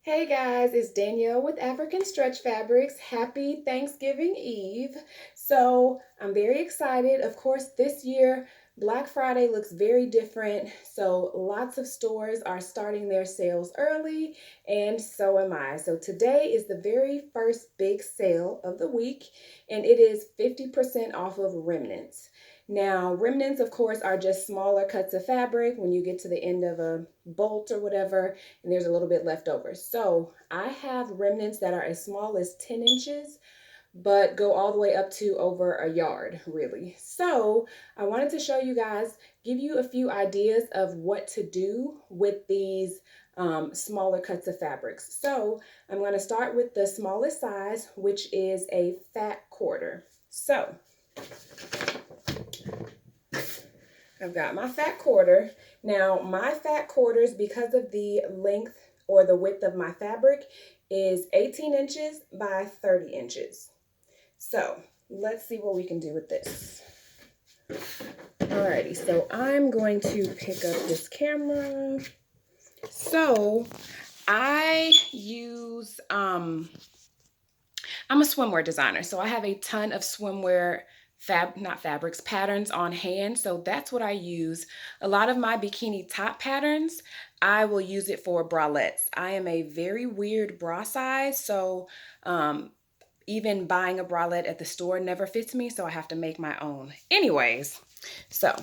Hey guys, it's Danielle with African Stretch Fabrics. Happy Thanksgiving Eve. So I'm very excited. Of course, this year, Black Friday looks very different. So lots of stores are starting their sales early, and so am I. So today is the very first big sale of the week, and it is 50% off of Remnants. Now, remnants, of course, are just smaller cuts of fabric when you get to the end of a bolt or whatever and there's a little bit left over. So I have remnants that are as small as 10 inches, but go all the way up to over a yard, really. So I wanted to show you guys, give you a few ideas of what to do with these smaller cuts of fabrics. So I'm going to start with the smallest size, which is a fat quarter. So I've got my fat quarter. Now my fat quarters, because of the length or the width of my fabric, is 18 inches by 30 inches. So let's see what we can do with this. Alrighty, so I'm going to pick up this camera. So I use, I'm a swimwear designer, so I have a ton of swimwear not fabrics, patterns on hand. So that's what I use. A lot of my bikini top patterns, I will use it for bralettes. I am a very weird bra size, so even buying a bralette at the store never fits me, so I have to make my own. Anyways, so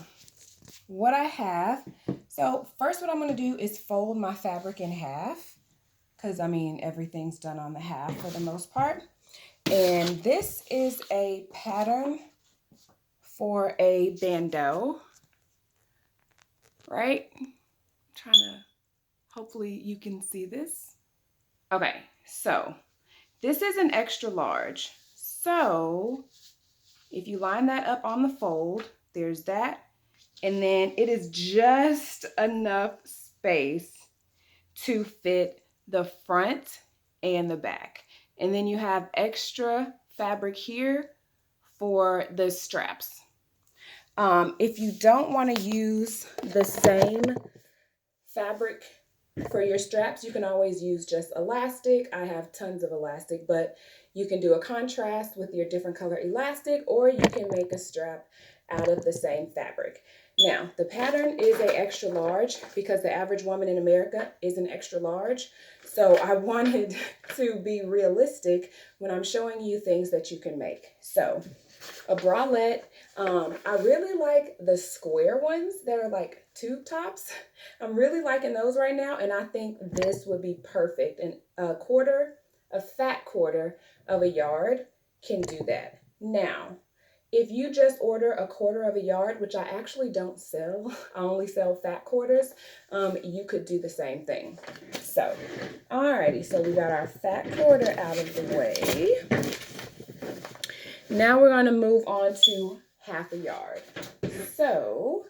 what I have, so first what I'm gonna do is fold my fabric in half, because I mean, everything's done on the half for the most part. And this is a pattern for a bandeau, right? I'm trying to, hopefully you can see this. Okay, so this is an extra large. So if you line that up on the fold, there's that. And then it is just enough space to fit the front and the back. And then you have extra fabric here for the straps. If you don't want to use the same fabric for your straps, you can always use just elastic. I have tons of elastic, but you can do a contrast with your different color elastic, or you can make a strap out of the same fabric. Now, the pattern is a extra large because the average woman in America is an extra large. So I wanted to be realistic when I'm showing you things that you can make. So a bralette, I really like the square ones that are like tube tops. I'm really liking those right now, and I think this would be perfect. And a fat quarter of a yard can do that. Now, if you just order a quarter of a yard, which I actually don't sell, I only sell fat quarters, you could do the same thing. So, alrighty, so we got our fat quarter out of the way. Now we're going to move on to half a yard. So,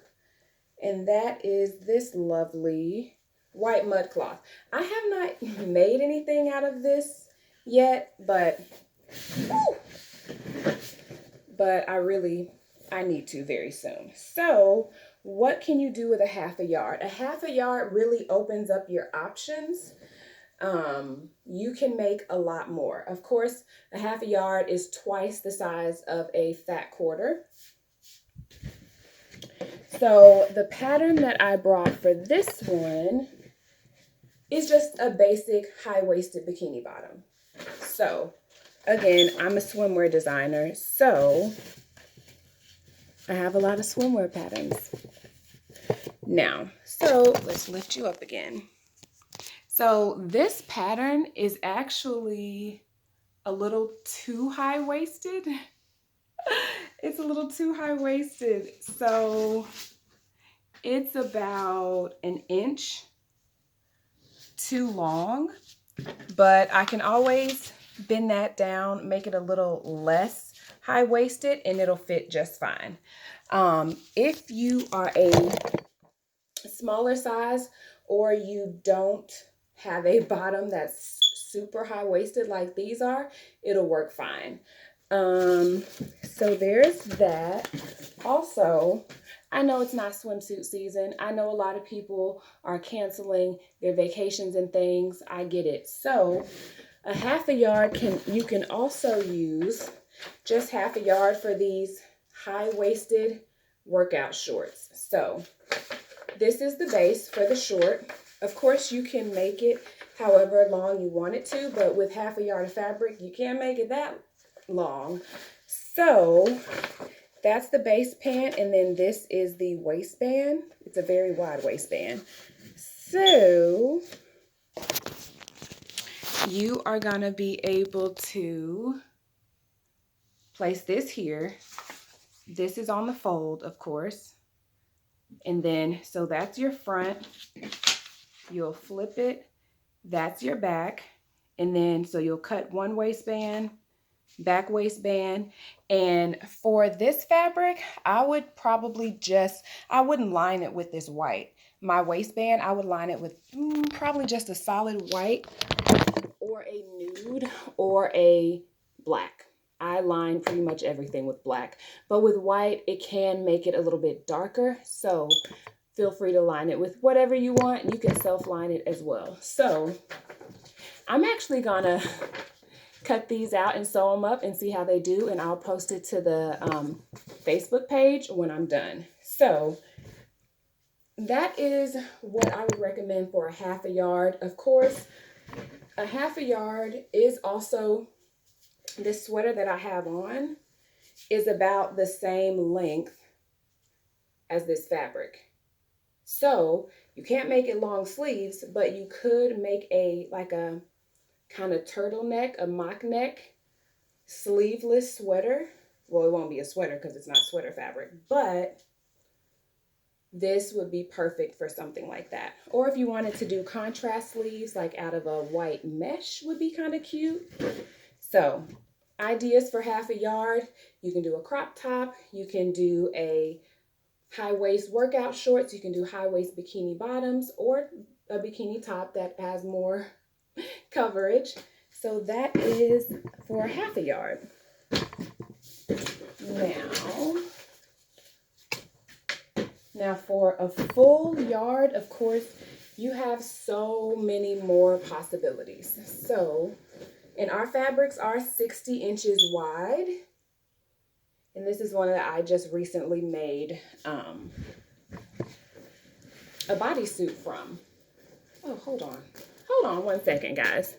and that is this lovely white mud cloth. I have not made anything out of this yet, but I need to very soon. So what can you do with a half a yard? A half a yard really opens up your options. You can make a lot more. Of course, a half a yard is twice the size of a fat quarter. So the pattern that I brought for this one is just a basic high-waisted bikini bottom. So again, I'm a swimwear designer, so I have a lot of swimwear patterns. Now, so let's lift you up again. So this pattern is actually a little too high-waisted. It's a little too high-waisted. So it's about an inch too long, but I can always bend that down, make it a little less high-waisted, and it'll fit just fine. If you are a smaller size or you don't have a bottom that's super high-waisted like these are, it'll work fine. So there's that. Also, I know it's not swimsuit season. I know a lot of people are canceling their vacations and things. I get it. So a half a yard you can also use just half a yard for these high-waisted workout shorts. So this is the base for the short. Of course, you can make it however long you want it to, but with half a yard of fabric, you can't make it that long. So that's the base pant, and then this is the waistband. It's a very wide waistband. So you are gonna be able to place this here. This is on the fold, of course. And then, so that's your front. You'll flip it. That's your back. And then, so you'll cut one waistband, back waistband. And for this fabric, I would probably I wouldn't line it with this white. My waistband, I would line it with probably just a solid white or a nude or a black. I line pretty much everything with black, but with white, it can make it a little bit darker. So feel free to line it with whatever you want. You can self-line it as well. So I'm actually gonna cut these out and sew them up and see how they do, and I'll post it to the Facebook page when I'm done. So that is what I would recommend for a half a yard. Of course, a half a yard is also, this sweater that I have on is about the same length as this fabric. So you can't make it long sleeves, but you could make like a kind of turtleneck, a mock neck, sleeveless sweater. Well, it won't be a sweater because it's not sweater fabric, but this would be perfect for something like that. Or if you wanted to do contrast sleeves, like out of a white mesh would be kind of cute. So ideas for half a yard: you can do a crop top, you can do a high waist workout shorts, you can do high waist bikini bottoms, or a bikini top that has more coverage. So that is for half a yard. Now for a full yard, of course, you have so many more possibilities. So, and our fabrics are 60 inches wide. And this is one that I just recently made a bodysuit from. Oh, hold on. Hold on one second, guys.